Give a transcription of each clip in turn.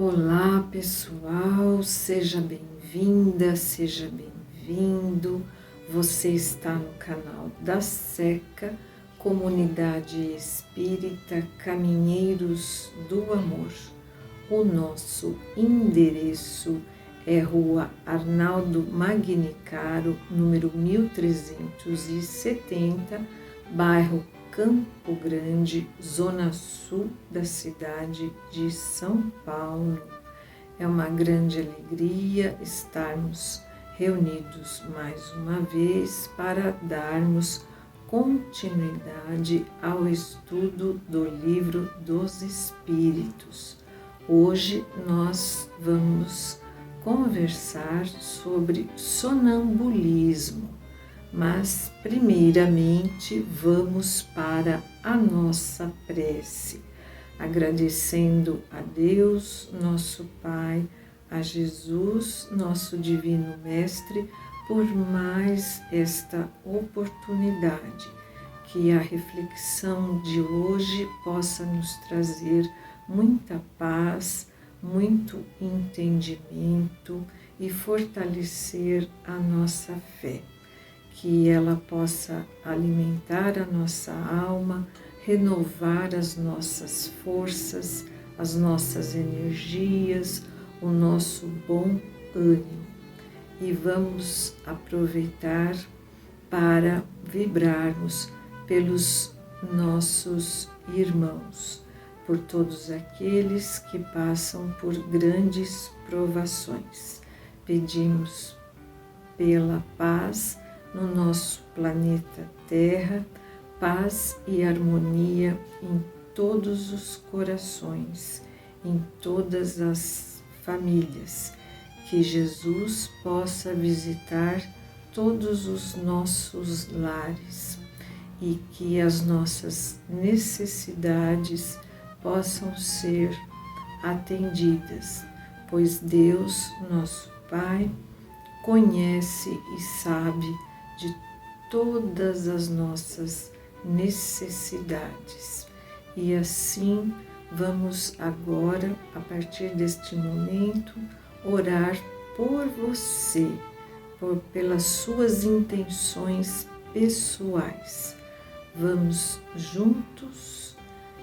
Olá pessoal, seja bem-vinda, seja bem-vindo. Você está no canal da SECA, Comunidade Espírita Caminheiros do Amor. O nosso endereço é Rua Arnaldo Magnicaro, número 1370, bairro Campo Grande, zona sul da cidade de São Paulo. É uma grande alegria estarmos reunidos mais uma vez para darmos continuidade ao estudo do Livro dos Espíritos. Hoje nós vamos conversar sobre sonambulismo. Mas, primeiramente, vamos para a nossa prece, agradecendo a Deus, nosso Pai, a Jesus, nosso Divino Mestre, por mais esta oportunidade, que a reflexão de hoje possa nos trazer muita paz, muito entendimento e fortalecer a nossa fé. Que ela possa alimentar a nossa alma, renovar as nossas forças, as nossas energias, o nosso bom ânimo. E vamos aproveitar para vibrarmos pelos nossos irmãos, por todos aqueles que passam por grandes provações. Pedimos pela paz no nosso planeta Terra, paz e harmonia em todos os corações, em todas as famílias, que Jesus possa visitar todos os nossos lares e que as nossas necessidades possam ser atendidas, pois Deus, nosso Pai, conhece e sabe de todas as nossas necessidades. E assim vamos agora, a partir deste momento, orar por você, pelas suas intenções pessoais. Vamos juntos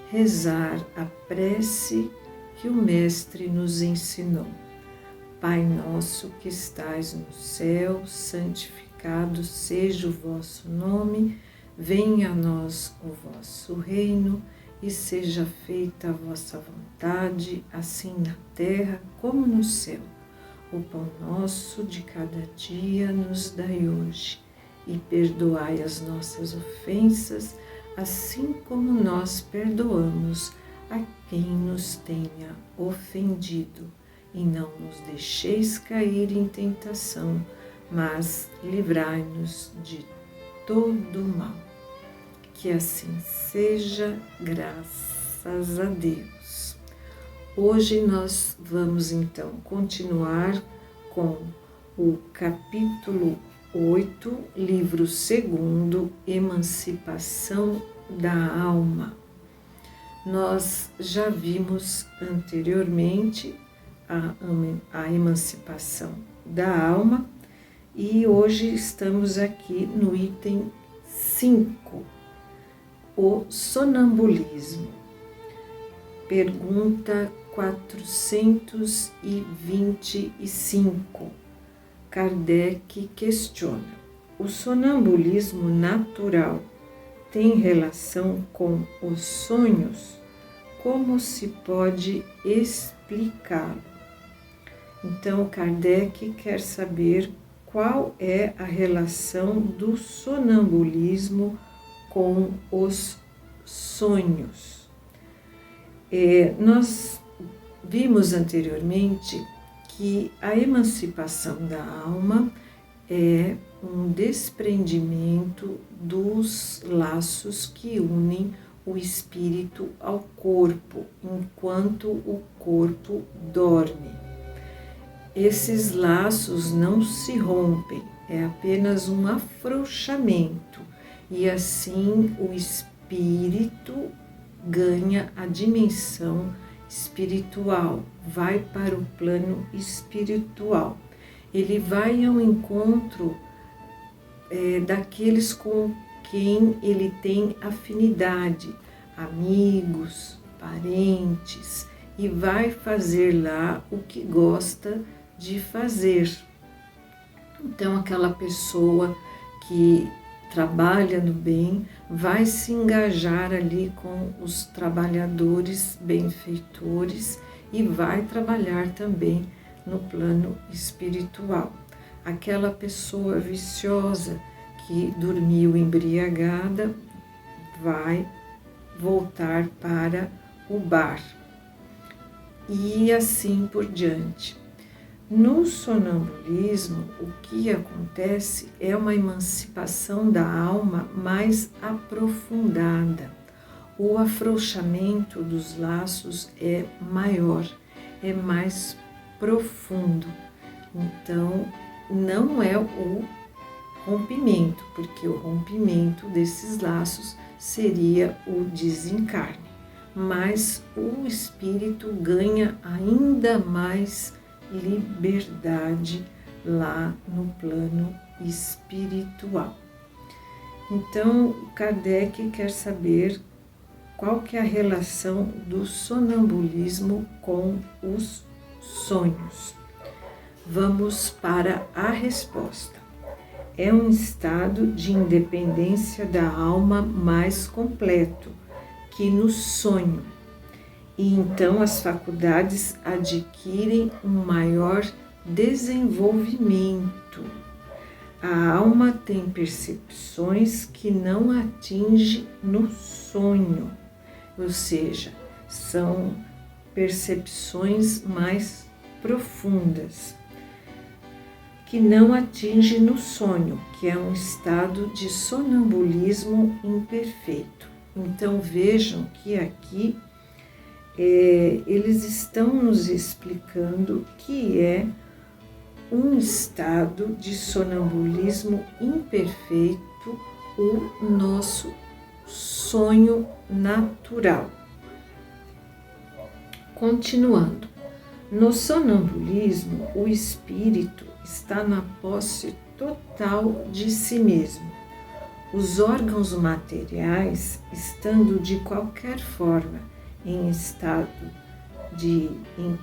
rezar a prece que o Mestre nos ensinou. Pai nosso que estais no céu, santificado seja o vosso nome, venha a nós o vosso reino e seja feita a vossa vontade, assim na terra como no céu. O pão nosso de cada dia nos dai hoje e perdoai as nossas ofensas, assim como nós perdoamos a quem nos tenha ofendido. E não nos deixeis cair em tentação, mas livrai-nos de todo mal. Que assim seja, graças a Deus. Hoje nós vamos então continuar com o capítulo 8, livro 2, Emancipação da Alma. Nós já vimos anteriormente a emancipação da alma e hoje estamos aqui no item 5, o sonambulismo. Pergunta 425. Kardec questiona: o sonambulismo natural tem relação com os sonhos? Como se pode explicá-lo? Então, Kardec quer saber qual é a relação do sonambulismo com os sonhos. Nós vimos anteriormente que a emancipação da alma é um desprendimento dos laços que unem o espírito ao corpo, enquanto o corpo dorme. Esses laços não se rompem, é apenas um afrouxamento, e assim o espírito ganha a dimensão espiritual, vai para o plano espiritual. Ele vai ao encontro daqueles com quem ele tem afinidade, amigos, parentes, e vai fazer lá o que gosta de fazer. Então, aquela pessoa que trabalha no bem vai se engajar ali com os trabalhadores benfeitores e vai trabalhar também no plano espiritual. Aquela pessoa viciosa que dormiu embriagada vai voltar para o bar e assim por diante. No sonambulismo, o que acontece é uma emancipação da alma mais aprofundada. O afrouxamento dos laços é maior, é mais profundo. Então, não é o rompimento, porque o rompimento desses laços seria o desencarne, mas o espírito ganha ainda mais liberdade lá no plano espiritual. Então, Kardec quer saber qual que é a relação do sonambulismo com os sonhos. Vamos para a resposta. É um estado de independência da alma mais completo que no sonho. E então as faculdades adquirem um maior desenvolvimento. A alma tem percepções que não atinge no sonho, ou seja, são percepções mais profundas, que não atinge no sonho, que é um estado de sonambulismo imperfeito. Então vejam que aqui eles estão nos explicando que é um estado de sonambulismo imperfeito, o nosso sonho natural. Continuando, no sonambulismo, o espírito está na posse total de si mesmo. Os órgãos materiais, estando de qualquer forma em estado de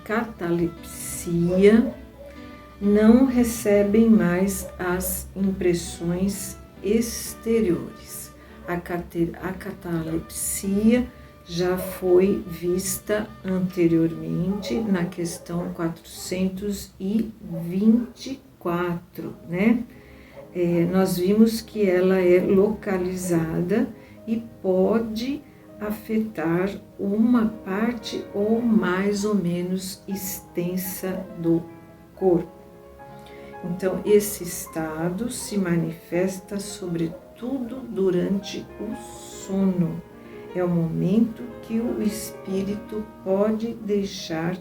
catalepsia, não recebem mais as impressões exteriores. A catalepsia já foi vista anteriormente na questão 424, né? Nós vimos que ela é localizada e pode afetar uma parte ou mais ou menos extensa do corpo. Então, esse estado se manifesta sobretudo durante o sono. É o momento que o espírito pode deixar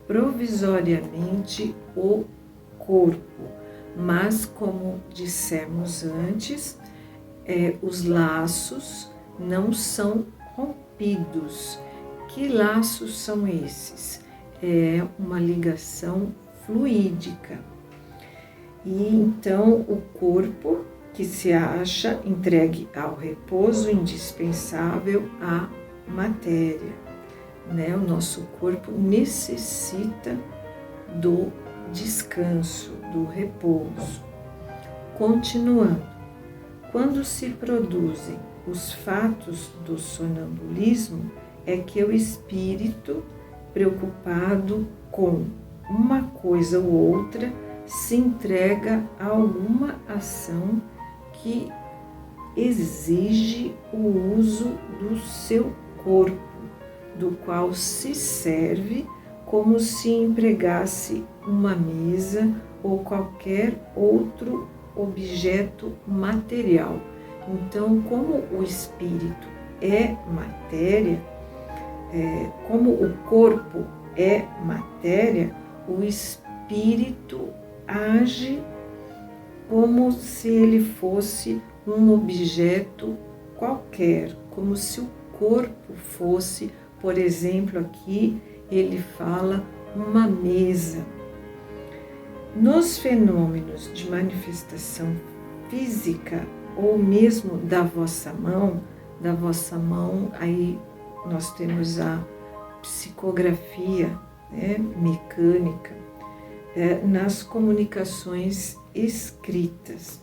provisoriamente o corpo, mas como dissemos antes, os laços não são rompidos. Que laços são esses? É uma ligação fluídica. E então o corpo que se acha entregue ao repouso indispensável à matéria, né? O nosso corpo necessita do descanso, do repouso. Continuando, quando se produzem os fatos do sonambulismo, é que o espírito, preocupado com uma coisa ou outra, se entrega a alguma ação que exige o uso do seu corpo, do qual se serve como se empregasse uma mesa ou qualquer outro objeto material. Então, como o espírito é matéria, como o corpo é matéria, o espírito age como se ele fosse um objeto qualquer, como se o corpo fosse, por exemplo, aqui ele fala uma mesa. Nos fenômenos de manifestação física, ou mesmo da vossa mão, aí nós temos a psicografia, né, mecânica, nas comunicações escritas.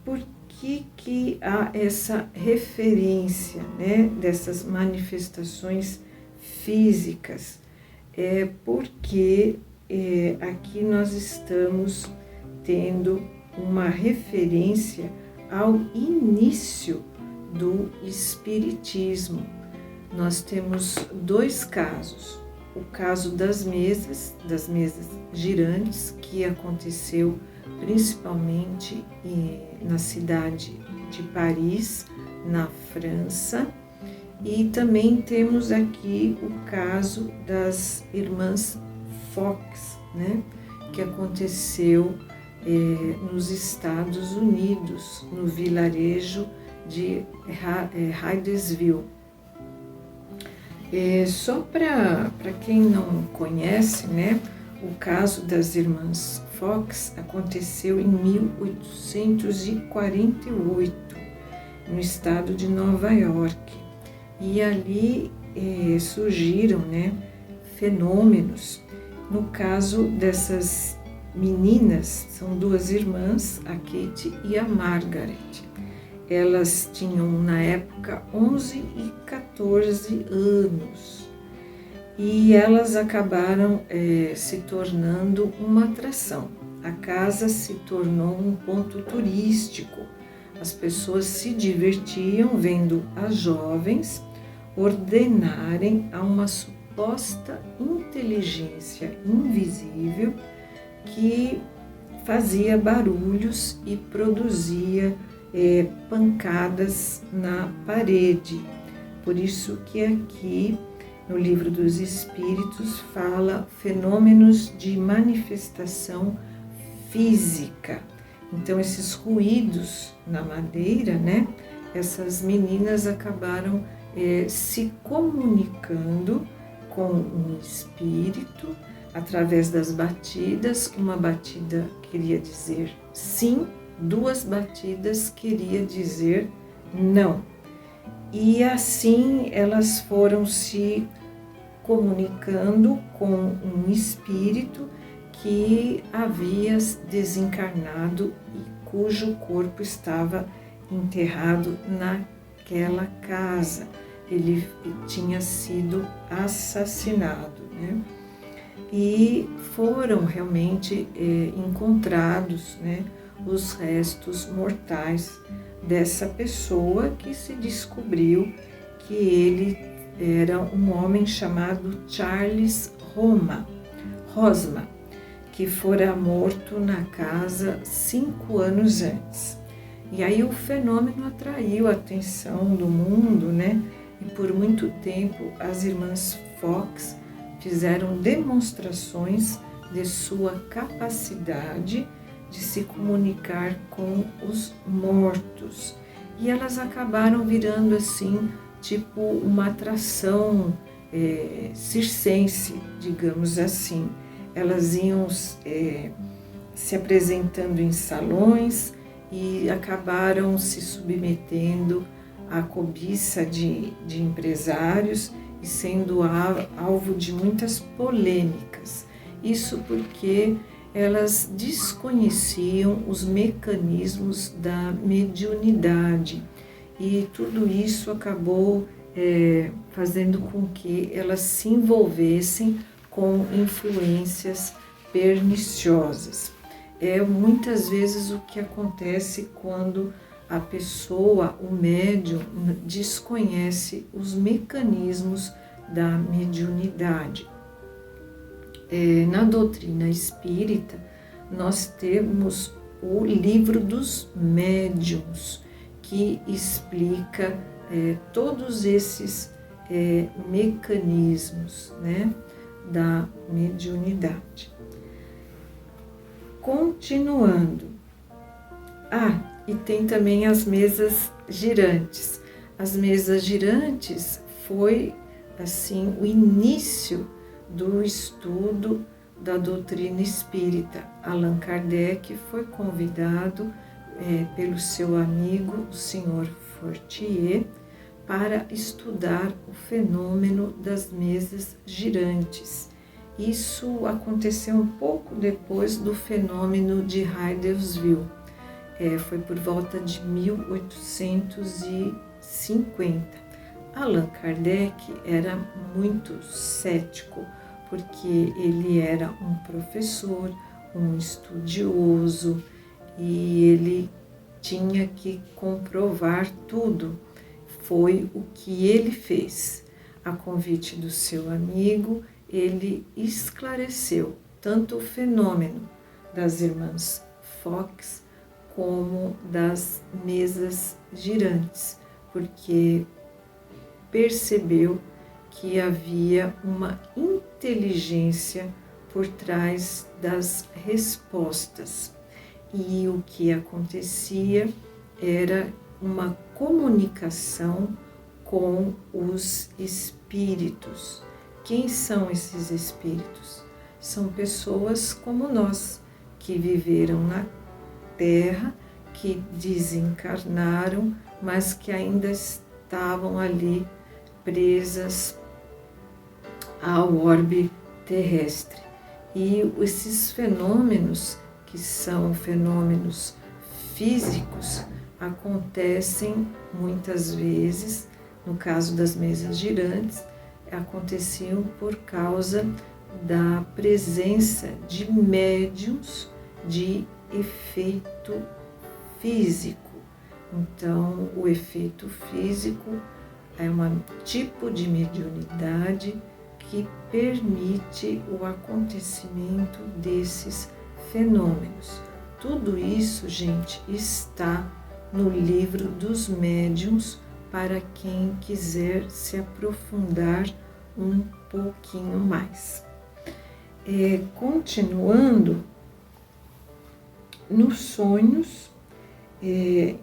Por que há essa referência, né, dessas manifestações físicas? Porque aqui nós estamos tendo uma referência ao início do Espiritismo. Nós temos dois casos. O caso das mesas girantes, que aconteceu principalmente na cidade de Paris, na França, e também temos aqui o caso das irmãs Fox, né, que aconteceu nos Estados Unidos, no vilarejo de Hydesville. Só para quem não conhece, né, o caso das irmãs Fox aconteceu em 1848, no estado de Nova York. E ali surgiram, né, fenômenos. No caso dessas meninas, são duas irmãs, a Kate e a Margaret. Elas tinham, na época, 11 e 14 anos. E elas acabaram se tornando uma atração. A casa se tornou um ponto turístico. As pessoas se divertiam vendo as jovens ordenarem a uma suposta inteligência invisível que fazia barulhos e produzia pancadas na parede. Por isso que aqui no Livro dos Espíritos fala fenômenos de manifestação física. Então esses ruídos na madeira, né? Essas meninas acabaram se comunicando com um espírito através das batidas. Uma batida queria dizer sim, duas batidas queria dizer não. E assim elas foram se comunicando com um espírito que havia desencarnado e cujo corpo estava enterrado naquela casa. Ele tinha sido assassinado, né? E foram realmente encontrados, né, os restos mortais dessa pessoa, que se descobriu que ele era um homem chamado Charles Rosma, que fora morto na casa 5 anos antes. E aí o fenômeno atraiu a atenção do mundo, né? E por muito tempo as irmãs Fox fizeram demonstrações de sua capacidade de se comunicar com os mortos. E elas acabaram virando assim, tipo uma atração circense, digamos assim. Elas iam se apresentando em salões e acabaram se submetendo à cobiça de empresários e sendo alvo de muitas polêmicas. Isso porque elas desconheciam os mecanismos da mediunidade, e tudo isso acabou fazendo com que elas se envolvessem com influências perniciosas. Muitas vezes o que acontece quando a pessoa, o médium, desconhece os mecanismos da mediunidade. Na doutrina espírita, nós temos o Livro dos Médiuns, que explica todos esses mecanismos, né, da mediunidade. Continuando. E tem também as mesas girantes. As mesas girantes foi assim o início do estudo da doutrina espírita. Allan Kardec foi convidado pelo seu amigo, o Sr. Fortier, para estudar o fenômeno das mesas girantes. Isso aconteceu um pouco depois do fenômeno de Hydelsville. Foi por volta de 1850. Allan Kardec era muito cético, porque ele era um professor, um estudioso, e ele tinha que comprovar tudo. Foi o que ele fez. A convite do seu amigo, ele esclareceu tanto o fenômeno das irmãs Fox como das mesas girantes, porque percebeu que havia uma inteligência por trás das respostas. E o que acontecia era uma comunicação com os espíritos. Quem são esses espíritos? São pessoas como nós, que viveram na Terra, que desencarnaram, mas que ainda estavam ali presas ao orbe terrestre. E esses fenômenos, que são fenômenos físicos, acontecem muitas vezes, no caso das mesas girantes, aconteciam por causa da presença de médiuns de efeito físico. Então, o efeito físico é um tipo de mediunidade que permite o acontecimento desses fenômenos. Tudo isso, gente, está no livro dos médiuns para quem quiser se aprofundar um pouquinho mais. Continuando, nos sonhos de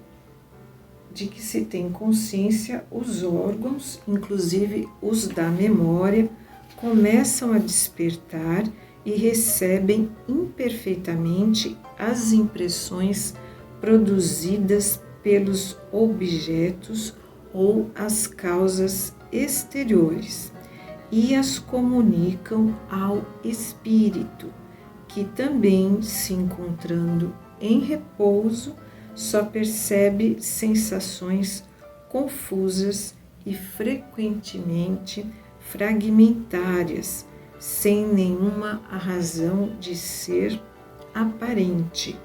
que se tem consciência, os órgãos, inclusive os da memória, começam a despertar e recebem imperfeitamente as impressões produzidas pelos objetos ou as causas exteriores e as comunicam ao espírito, que também, se encontrando em repouso, só percebe sensações confusas e frequentemente fragmentárias, sem nenhuma razão de ser aparente,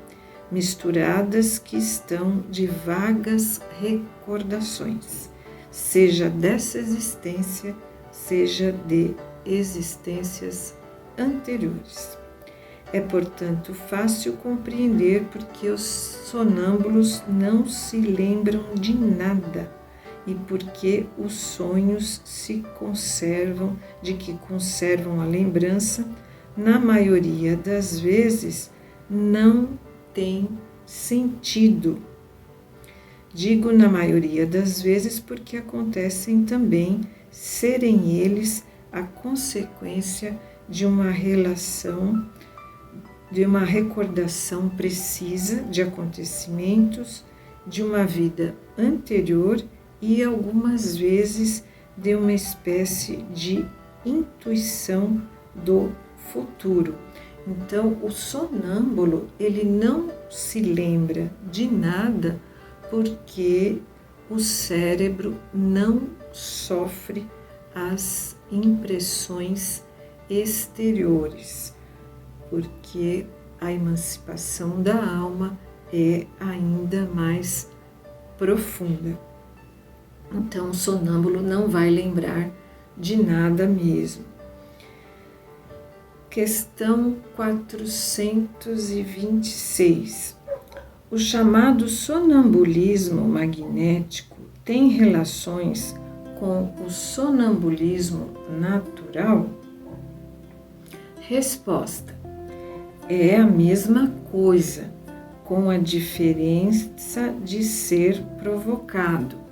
misturadas que estão de vagas recordações, seja dessa existência, seja de existências anteriores. É, portanto, fácil compreender porque os sonâmbulos não se lembram de nada e porque os sonhos de que conservam a lembrança, na maioria das vezes, não tem sentido. Digo na maioria das vezes porque acontecem também serem eles a consequência de uma recordação precisa de acontecimentos de uma vida anterior e algumas vezes de uma espécie de intuição do futuro. Então, o sonâmbulo, ele não se lembra de nada porque o cérebro não sofre as impressões exteriores, porque a emancipação da alma é ainda mais profunda. Então, o sonâmbulo não vai lembrar de nada mesmo. Questão 426. O chamado sonambulismo magnético tem relações com o sonambulismo natural? Resposta: é a mesma coisa, com a diferença de ser provocado.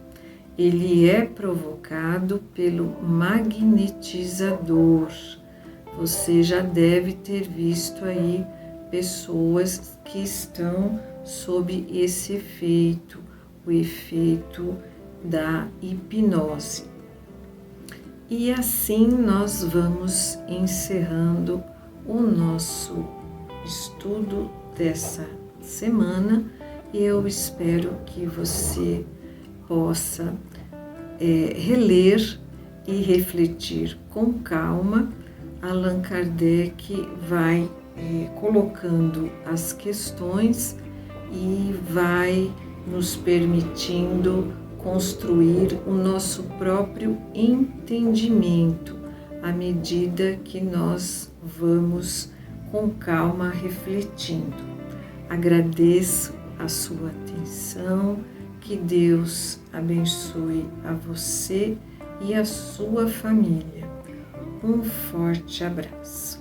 Ele é provocado pelo magnetizador, Você já deve ter visto aí pessoas que estão sob esse efeito, o efeito da hipnose. E assim nós vamos encerrando o nosso estudo dessa semana. Eu espero que você possa reler e refletir com calma. Allan Kardec vai colocando as questões e vai nos permitindo construir o nosso próprio entendimento à medida que nós vamos com calma refletindo. Agradeço a sua atenção, que Deus abençoe a você e a sua família. Um forte abraço.